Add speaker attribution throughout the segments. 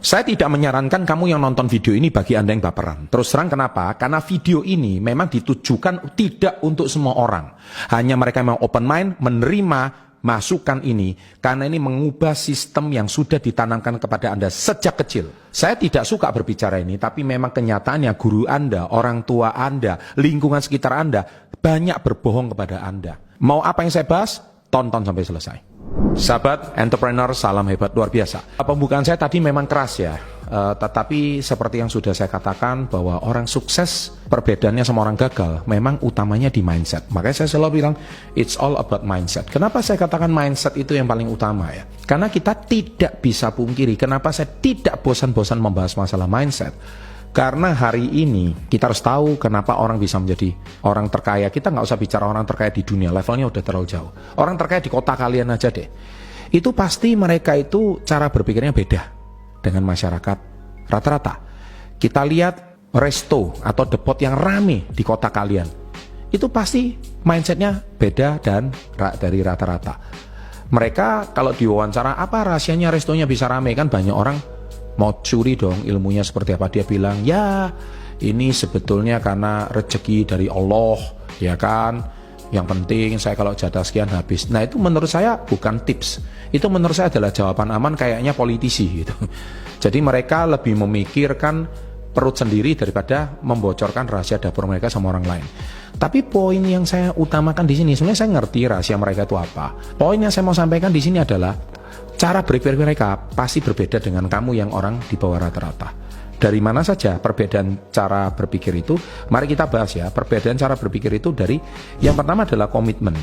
Speaker 1: Saya tidak menyarankan kamu yang nonton video ini bagi Anda yang baperan. Terus terang kenapa? Karena video ini memang ditujukan tidak untuk semua orang. Hanya mereka yang open mind menerima masukan ini, karena ini mengubah sistem yang sudah ditanamkan kepada Anda sejak kecil. Saya tidak suka berbicara ini, tapi memang kenyataannya guru Anda, orang tua Anda, lingkungan sekitar Anda banyak berbohong kepada Anda. Mau apa yang saya bahas? Tonton sampai selesai. Sahabat entrepreneur, salam hebat luar biasa. Pembukaan saya tadi memang keras ya, tetapi seperti yang sudah saya katakan bahwa orang sukses perbedaannya sama orang gagal memang utamanya di mindset. Makanya saya selalu bilang it's all about mindset. Kenapa saya katakan mindset itu yang paling utama ya? Karena kita tidak bisa pungkiri kenapa saya tidak bosan-bosan membahas masalah mindset. Karena hari ini kita harus tahu kenapa orang bisa menjadi orang terkaya. Kita nggak usah bicara orang terkaya di dunia, levelnya udah terlalu jauh. Orang terkaya di kota kalian aja deh. Itu pasti mereka itu cara berpikirnya beda dengan masyarakat rata-rata. Kita lihat resto atau depot yang rame di kota kalian. Itu pasti mindsetnya beda dan dari rata-rata. Mereka kalau diwawancara, apa rahasianya restonya bisa rame? Kan banyak orang mau curi dong ilmunya seperti apa. Dia bilang, ya ini sebetulnya karena rezeki dari Allah, ya kan. Yang penting saya kalau jatah sekian habis. Nah itu menurut saya bukan tips. Itu menurut saya adalah jawaban aman kayaknya politisi gitu. Jadi mereka lebih memikirkan perut sendiri daripada membocorkan rahasia dapur mereka sama orang lain. Tapi poin yang saya utamakan di sini, sebenarnya saya ngerti rahasia mereka itu apa. Poin yang saya mau sampaikan di sini adalah cara berpikir mereka pasti berbeda dengan kamu yang orang di bawah rata-rata. Dari mana saja perbedaan cara berpikir itu? Mari kita bahas ya. Perbedaan cara berpikir itu dari yang pertama adalah komitmen.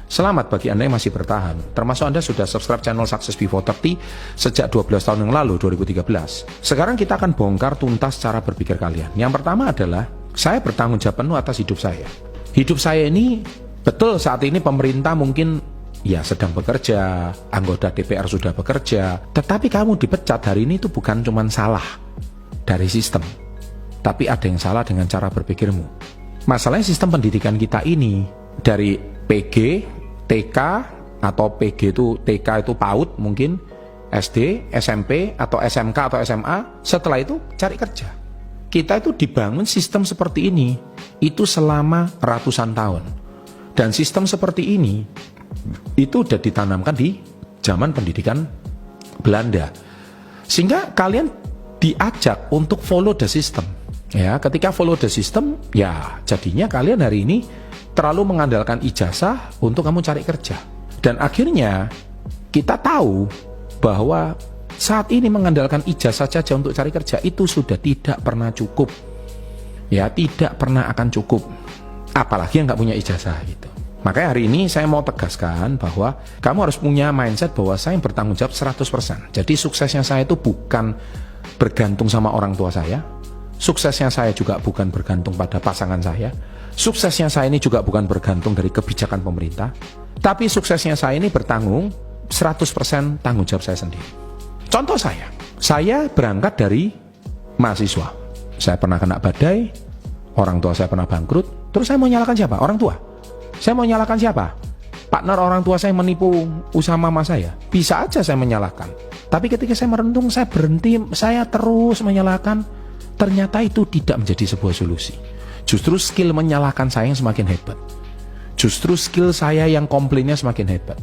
Speaker 1: Selamat bagi Anda yang masih bertahan. Termasuk Anda sudah subscribe channel Success Before 30 sejak 12 tahun yang lalu, 2013. Sekarang kita akan bongkar tuntas cara berpikir kalian. Yang pertama adalah saya bertanggung jawab penuh atas hidup saya. Hidup saya ini betul saat ini pemerintah mungkin ya sedang bekerja, anggota DPR sudah bekerja, tetapi kamu dipecat hari ini itu bukan cuma salah dari sistem, tapi ada yang salah dengan cara berpikirmu. Masalahnya sistem pendidikan kita ini dari PG, TK, atau PG itu TK itu PAUD mungkin, SD, SMP, atau SMK atau SMA, setelah itu cari kerja. Kita itu dibangun sistem seperti ini, itu selama ratusan tahun. Dan sistem seperti ini itu sudah ditanamkan di zaman pendidikan Belanda, sehingga kalian diajak untuk follow the system ya. Ketika follow the system ya jadinya kalian hari ini terlalu mengandalkan ijazah untuk kamu cari kerja, dan akhirnya kita tahu bahwa saat ini mengandalkan ijazah saja untuk cari kerja itu sudah tidak pernah cukup ya, tidak pernah akan cukup, apalagi yang nggak punya ijazah gitu. Makanya hari ini saya mau tegaskan bahwa kamu harus punya mindset bahwa saya yang bertanggung jawab 100%. Jadi suksesnya saya itu bukan bergantung sama orang tua saya. Suksesnya saya juga bukan bergantung pada pasangan saya. Suksesnya saya ini juga bukan bergantung dari kebijakan pemerintah. Tapi suksesnya saya ini bertanggung 100% tanggung jawab saya sendiri. Contoh saya berangkat dari mahasiswa. Saya pernah kena badai, orang tua saya pernah bangkrut, terus saya mau nyalakan siapa? Orang tua. Saya mau nyalakan siapa? Partner orang tua saya menipu usaha mama saya. Bisa aja saya menyalahkan. Tapi ketika saya merenung, saya berhenti, saya terus menyalahkan. Ternyata itu tidak menjadi sebuah solusi. Justru skill menyalahkan saya yang semakin hebat. Justru skill saya yang komplainnya semakin hebat.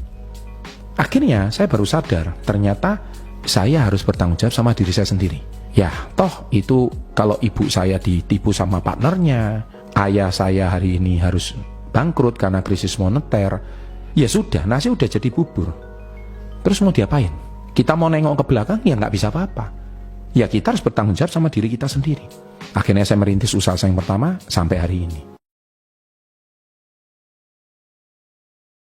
Speaker 1: Akhirnya saya baru sadar, ternyata saya harus bertanggung jawab sama diri saya sendiri. Ya, toh itu kalau ibu saya ditipu sama partnernya, ayah saya hari ini harus bangkrut karena krisis moneter, ya sudah, nasi udah jadi bubur. Terus mau diapain? Kita mau nengok ke belakang, ya nggak bisa apa-apa. Ya kita harus bertanggung jawab sama diri kita sendiri. Akhirnya saya merintis usaha saya yang pertama sampai hari ini.